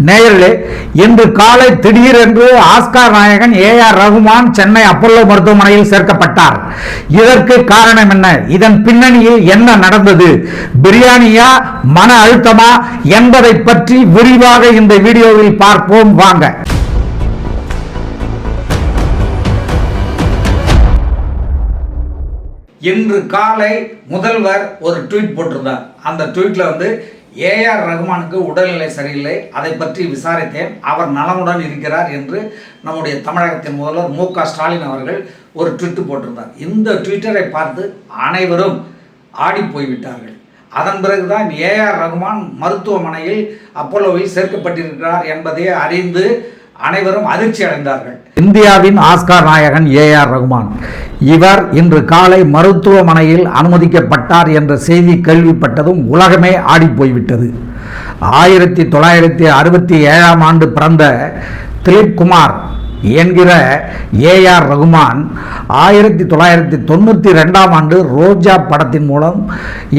நேயர்களே, இன்று காலை திடீரென்று ஆஸ்கார் நாயகன் ஏ.ஆர். ரகுமான் சென்னை அப்பல்லோ மருத்துவமனையில் சேர்க்கப்பட்டார். இதற்கு காரணம் என்ன? இதன் பின்னணியில் என்ன நடந்தது? பிரியாணியா, மன அழுத்தமா என்பதை பற்றி விரிவாக இந்த வீடியோவில் பார்ப்போம். வாங்க. இன்று காலை முதல்வர் ஒரு ட்வீட் போட்டிருந்தார். அந்த ட்வீட்ல ஏ.ஆர். ரகுமானுக்கு உடல்நிலை சரியில்லை, அதை பற்றி விசாரித்தேன், அவர் நலமுடன் இருக்கிறார் என்று நம்முடைய தமிழகத்தின் முதல்வர் மு.க. ஸ்டாலின் அவர்கள் ஒரு ட்வீட் போட்டிருந்தார். இந்த ட்விட்டரை பார்த்து அனைவரும் ஆடி போய்விட்டார்கள். அதன் பிறகுதான் ஏ.ஆர். ரகுமான் மருத்துவமனையில் அப்பல்லோவில் சேர்க்கப்பட்டிருக்கிறார் என்பதை அறிந்து அனைவரும் அதிர்ச்சி அடைந்தார்கள். இந்தியாவின் ஆஸ்கார் நாயகன் ஏ.ஆர். ரகுமான் இவர் இன்று காலை மருத்துவமனையில் அனுமதிக்கப்பட்டார் என்ற செய்தி கேள்விப்பட்டதும் உலகமே ஆடி போய்விட்டது. 1967 ஆண்டு பிறந்த திலீப் குமார் என்கிற ஏ.ஆர். ரகுமான் 1992 ஆண்டு ரோஜா படத்தின் மூலம்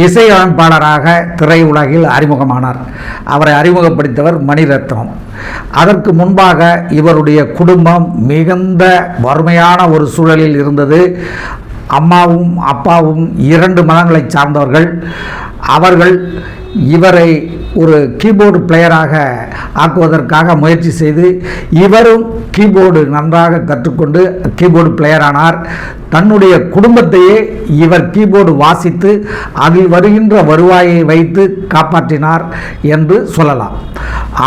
இசையமைப்பாளராக திரையுலகில் அறிமுகமானார். அவரை அறிமுகப்படுத்தியவர் மணிரத்னம். அதற்கு முன்பாக இவருடைய குடும்பம் மிகுந்த வறுமையான ஒரு சூழலில் இருந்தது. அம்மாவும் அப்பாவும் 2 மதங்களை சார்ந்தவர்கள். அவர்கள் இவரை ஒரு கீபோர்டு பிளேயராக ஆக்குவதற்காக முயற்சி செய்து இவரும் கீபோர்டு நன்றாக கற்றுக்கொண்டு கீபோர்டு பிளேயரானார். தன்னுடைய குடும்பத்தையே இவர் கீபோர்டு வாசித்து அதில் வருகின்ற வருவாயை வைத்து காப்பாற்றினார் என்று சொல்லலாம்.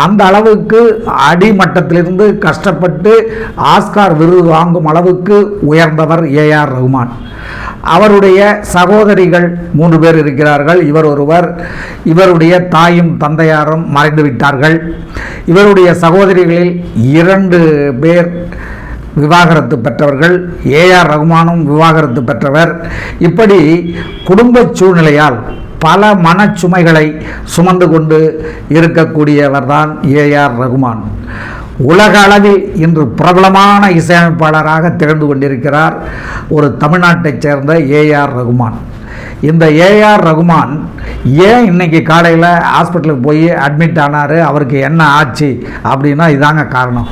அந்த அளவுக்கு அடிமட்டத்திலிருந்து கஷ்டப்பட்டு ஆஸ்கார் விருது வாங்கும் அளவுக்கு உயர்ந்தவர் ஏ.ஆர். ரகுமான். அவருடைய சகோதரிகள் 3 பேர் இருக்கிறார்கள். இவர் ஒருவர். இவருடைய தாயும் தந்தையாரும் மறைந்து விட்டார்கள். இவருடைய சகோதரிகளில் 2 பேர் விவாகரத்து பெற்றவர்கள். ஏ.ஆர். ரகுமானும் விவாகரத்து பெற்றவர். இப்படி குடும்ப சூழ்நிலையால் பல மனச்சுமைகளை சுமந்து கொண்டு இருக்கக்கூடியவர்தான் ஏ.ஆர். ரகுமான். உலக அளவில் இன்று பிரபலமான இசையமைப்பாளராக திகழ்ந்து கொண்டிருக்கிறார் ஒரு தமிழ்நாட்டைச் சேர்ந்த ஏ.ஆர். ரகுமான். இந்த ஏ.ஆர். ரகுமான் ஏன் இன்னைக்கு காலையில் ஹாஸ்பிட்டலுக்கு போய் அட்மிட் ஆனார், அவருக்கு என்ன ஆச்சு அப்படின்னா இதாங்க காரணம்.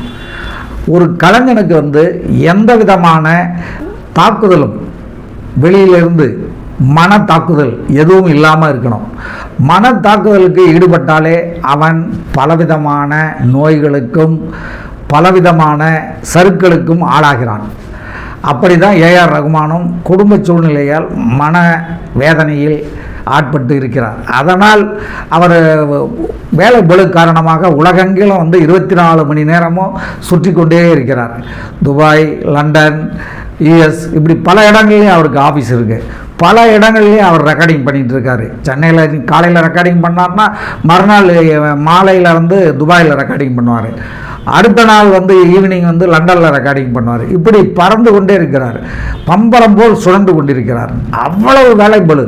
ஒரு கலைஞனுக்கு எந்த விதமான தாக்குதலும் வெளியிலிருந்து மன தாக்குதல் எதுவும் இல்லாமல் இருக்கணும். மன தாக்குதலுக்கு ஈடுபட்டாலே அவன் பலவிதமான நோய்களுக்கும் பலவிதமான சறுக்களுக்கும் ஆளாகிறான். அப்படி தான் ஏ.ஆர். ரகுமானும் குடும்ப சூழ்நிலையால் மன வேதனையில் ஆட்பட்டு இருக்கிறார். அதனால் அவர் வேலை பளு காரணமாக உலகெங்கிலும் 24 மணி நேரமும் சுற்றி கொண்டே இருக்கிறார். துபாய், லண்டன், யூஎஸ் இப்படி பல இடங்கள்லையும் அவருக்கு ஆஃபீஸ் இருக்குது. பல இடங்கள்லையும் அவர் ரெக்கார்டிங் பண்ணிகிட்டு இருக்கார். சென்னையில் காலையில் ரெக்கார்டிங் பண்ணார்னா மறுநாள் மாலையில் துபாயில் ரெக்கார்டிங் பண்ணுவார். அடுத்த நாள் ஈவினிங் லண்டனில் ரெக்கார்டிங் பண்ணுவார். இப்படி பறந்து கொண்டே இருக்கிறார். பம்பரம் போல் சுழன்று கொண்டிருக்கிறார். அவ்வளவு வேலைப்பளு,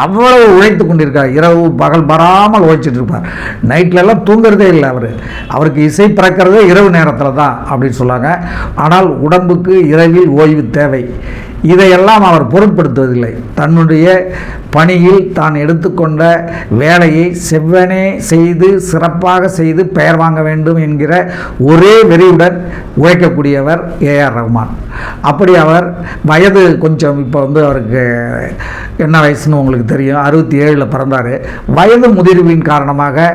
அவ்வளவு உழைத்து கொண்டிருக்கார். இரவு பகல் பராமல் உழைச்சிட்டு இருப்பார். நைட்லெல்லாம் தூங்குறதே இல்லை. அவருக்கு இசை பிறக்கிறதே இரவு நேரத்தில் தான் அப்படின்னு சொல்லாங்க. ஆனால் உடம்புக்கு இரவில் ஓய்வு தேவை. இதையெல்லாம் அவர் பொருட்படுத்துவதில்லை. தன்னுடைய பணியில் தான் எடுத்துக்கொண்ட வேலையை செவ்வனே செய்து சிறப்பாக செய்து பெயர் வாங்க வேண்டும் என்கிற ஒரே வெறியுடன் உழைக்கக்கூடியவர் ஏ.ஆர். ரகுமான். அப்படி அவர் வயது கொஞ்சம் இப்போ அவருக்கு என்ன வயசுன்னு உங்களுக்கு தெரியும், 67 பிறந்தார். வயது முதிர்வின் காரணமாக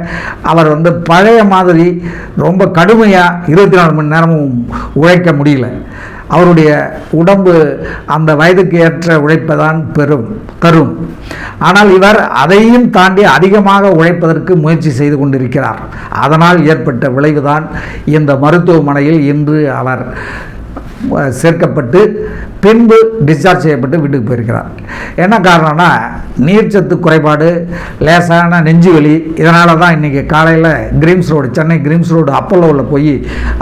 அவர் பழைய மாதிரி ரொம்ப கடுமையாக 24 மணி நேரமும் உழைக்க முடியல. அவருடைய உடம்பு அந்த வயதுக்கு ஏற்ற உழைப்பை தான் தரும். ஆனால் இவர் அதையும் தாண்டி அதிகமாக உழைப்பதற்கு முயற்சி செய்து கொண்டிருக்கிறார். அதனால் ஏற்பட்ட விளைவுதான் இந்த மருத்துவமனையில் இன்று அவர் சேர்க்கப்பட்டு பின்பு டிஸ்சார்ஜ் செய்யப்பட்டு வீட்டுக்கு போயிருக்கிறார். என்ன காரணம்னா நீர்ச்சத்து குறைபாடு, லேசான நெஞ்சு வலி. இதனால தான் இன்றைக்கி காலையில் Greams road, Chennai Greams road அப்பல்லோவில் போய்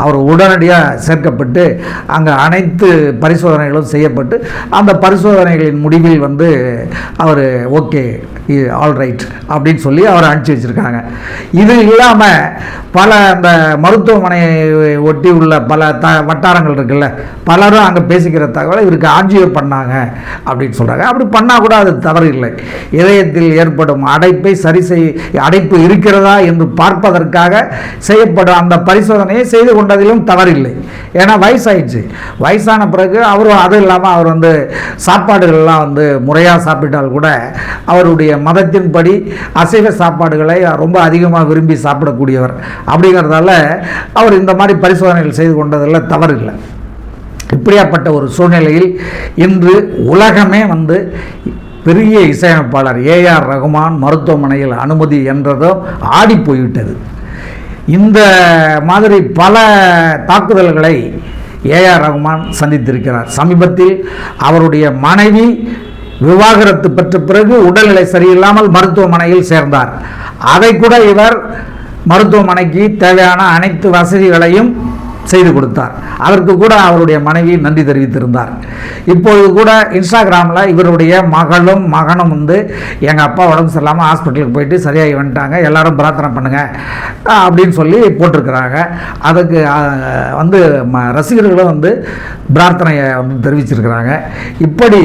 அவர் உடனடியாக சேர்க்கப்பட்டு அங்கே அனைத்து பரிசோதனைகளும் செய்யப்பட்டு அந்த பரிசோதனைகளின் முடிவில் அவர் ஓகே ஆல் ரைட் அப்படின்னு சொல்லி அவரை அனுப்பிச்சி வச்சுருக்காங்க. இது இல்லாமல் பல அந்த மருத்துவமனையை ஒட்டி உள்ள பல வட்டாரங்கள் இருக்குல்ல, பலரும் அங்கே பேசிக்கிற தகவலை இவருக்கு ஆஞ்சியோ பண்ணாங்க அப்படின்னு சொல்கிறாங்க. அப்படி பண்ணால் கூட அது தவறு இல்லை. இதயத்தில் ஏற்படும் அடைப்பை அடைப்பு இருக்கிறதா என்று பார்ப்பதற்காக செய்யப்படும் அந்த பரிசோதனையை செய்து கொண்டதிலும் தவறில்லை. ஏன்னா வயசாயிடுச்சு. வயசான பிறகு அவரும் அது இல்லாமல் அவர் சாப்பாடுகள்லாம் முறையாக சாப்பிட்டால் கூட அவருடைய மதத்தின்படி அசைவ சாப்பாடுகளை ரொம்ப அதிகமாக விரும்பி சாப்பிடக்கூடியவர். அப்படிங்கிறதால அவர் இந்த மாதிரி பரிசோதனைகள் செய்து கொண்டதில் தவறில்லை. இப்படியாப்பட்ட ஒரு சூழ்நிலையில் இன்று உலகமே பெரிய இசையமைப்பாளர் ஏஆர் ரகுமான் மருத்துவமனையில் அனுமதி என்றதும் ஆடி போய்விட்டது. இந்த மாதிரி பல தாக்குதல்களை ஏஆர் ரகுமான் சந்தித்திருக்கிறார். சமீபத்தில் அவருடைய மனைவி விவாகரத்து பெற்ற பிறகு உடல்நிலை சரியில்லாமல் மருத்துவமனையில் சேர்ந்தார். அதை கூட இவர் மருத்துவமனைக்கு தேவையான அனைத்து வசதிகளையும் செய்து கொடுத்தார். அதற்கு கூட அவருடைய மனைவி நன்றி தெரிவித்திருந்தார். இப்பொழுது கூட இன்ஸ்டாகிராமில் இவருடைய மகளும் மகனும் எங்கள் அப்பா உடம்பு சரியில்லாமல் ஹாஸ்பிட்டலுக்கு போயிட்டு சரியாகி வந்துட்டாங்க, எல்லாரும் பிரார்த்தனை பண்ணுங்க அப்படின்னு சொல்லி போட்டிருக்கிறாங்க. அதுக்கு ரசிகர்களும் பிரார்த்தனையை தெரிவிச்சிருக்கிறாங்க. இப்படி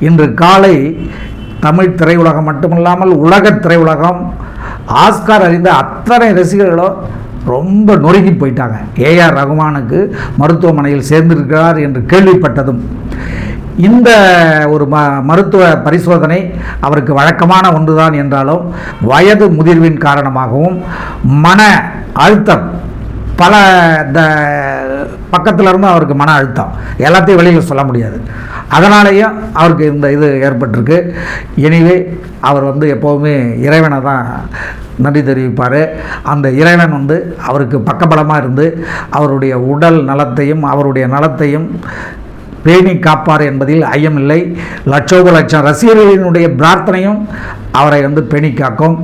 இன்று காலை தமிழ் திரையுலகம் மட்டுமில்லாமல் உலக திரையுலகம் ஆஸ்கார் அறிந்த அத்தனை ரசிகர்களும் ரொம்ப நொறுங்கி போயிட்டாங்க. ஏஆர் ரகுமானுக்கு மருத்துவமனையில் சேர்ந்திருக்கிறார் என்று கேள்விப்பட்டதும். இந்த ஒரு மருத்துவ பரிசோதனை அவருக்கு வழக்கமான ஒன்றுதான் என்றாலும் வயது முதிர்வின் காரணமாகவும் மன அழுத்தம் பல பக்கத்தில் இருந்து அவருக்கு மன அழுத்தம் எல்லாத்தையும் வெளியில் சொல்ல முடியாது. அதனாலேயும் அவருக்கு இந்த இது ஏற்பட்டிருக்கு. எனவே அவர் எப்போவுமே இறைவனை தான் நன்றி தெரிவிப்பார். அந்த இறைவன் அவருக்கு பக்கபலமாக இருந்து அவருடைய உடல் நலத்தையும் அவருடைய நலத்தையும் பேணி காப்பார் என்பதில் ஐயமில்லை. லட்சோப லட்சம் ரசிகர்களினுடைய பிரார்த்தனையும் அவரை பேணி காக்கும்.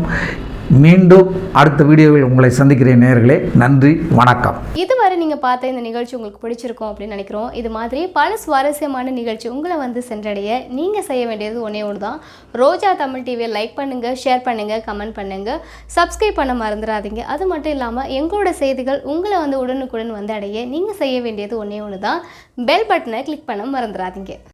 மீண்டும் அடுத்த வீடியோவில் உங்களை சந்திக்கிறேன் நேயர்களே. நன்றி, வணக்கம். இதுவரை நீங்கள் பார்த்த இந்த நிகழ்ச்சி உங்களுக்கு பிடிச்சிருக்கும் அப்படின்னு நினைக்கிறோம். இது மாதிரி பல சுவாரஸ்யமான நிகழ்ச்சி உங்களை சென்றடைய நீங்கள் செய்ய வேண்டியது ஒன்றே ஒன்று தான். ரோஜா தமிழ் டிவியை லைக் பண்ணுங்கள், ஷேர் பண்ணுங்கள், கமெண்ட் பண்ணுங்கள், சப்ஸ்கிரைப் பண்ண மறந்துடாதீங்க. அது மட்டும் இல்லாமல் எங்களோட செய்திகள் உங்களை உடனுக்குடன் அடைய நீங்கள் செய்ய வேண்டியது ஒன்றே ஒன்று தான். பெல் பட்டனை கிளிக் பண்ண மறந்துடாதீங்க.